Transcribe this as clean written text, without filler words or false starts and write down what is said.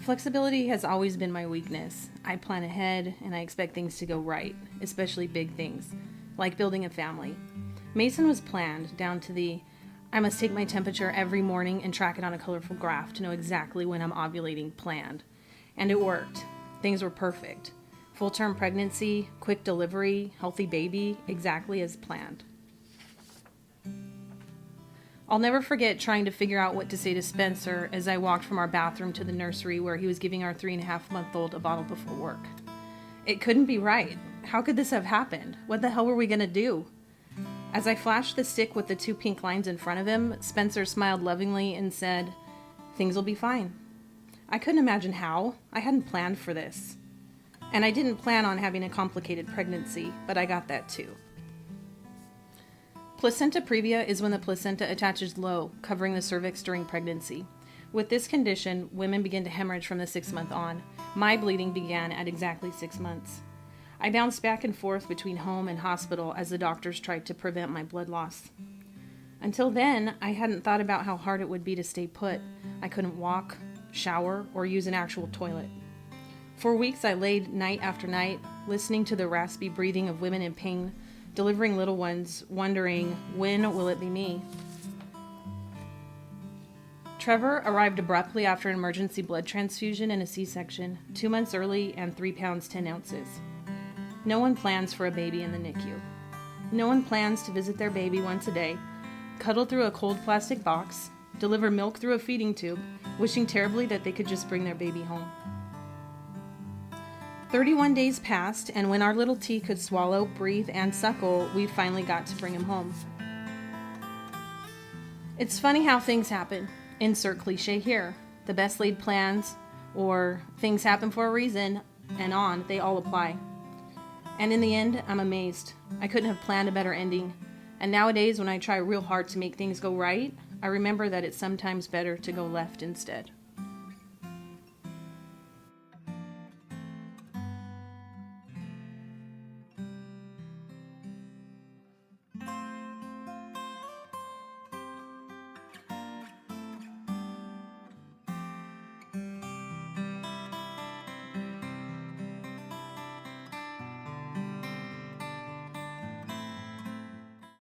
Flexibility has always been my weakness. I plan ahead and I expect things to go right, especially big things, like building a family. Mason was planned down to the I must take my temperature every morning and track it on a colorful graph to know exactly when I'm ovulating planned. And it worked. Things were perfect. Full-term pregnancy, quick delivery, healthy baby, exactly as planned. I'll never forget trying to figure out what to say to Spencer as I walked from our bathroom to the nursery where he was giving our 3.5-month-old a bottle before work. It couldn't be right. How could this have happened? What the hell were we going to do? As I flashed the stick with the 2 pink lines in front of him, Spencer smiled lovingly and said, "Things will be fine." I couldn't imagine how. I hadn't planned for this. And I didn't plan on having a complicated pregnancy, but I got that too. Placenta previa is when the placenta attaches low, covering the cervix during pregnancy. With this condition, women begin to hemorrhage from the 6th month on. My bleeding began at exactly 6 months. I bounced back and forth between home and hospital as the doctors tried to prevent my blood loss. Until then, I hadn't thought about how hard it would be to stay put. I couldn't walk, shower, or use an actual toilet. For weeks I laid night after night, listening to the raspy breathing of women in pain, delivering little ones, wondering, when will it be me? Trevor arrived abruptly after an emergency blood transfusion and a C-section, 2 months early and 3 pounds 10 ounces. No one plans for a baby in the NICU. No one plans to visit their baby once a day, cuddle through a cold plastic box, deliver milk through a feeding tube, wishing terribly that they could just bring their baby home. 31 days passed, and when our little T could swallow, breathe, and suckle, we finally got to bring him home. It's funny how things happen. Insert cliche here. The best laid plans, or things happen for a reason, and on, they all apply. And in the end, I'm amazed. I couldn't have planned a better ending. And nowadays, when I try real hard to make things go right, I remember that it's sometimes better to go left instead.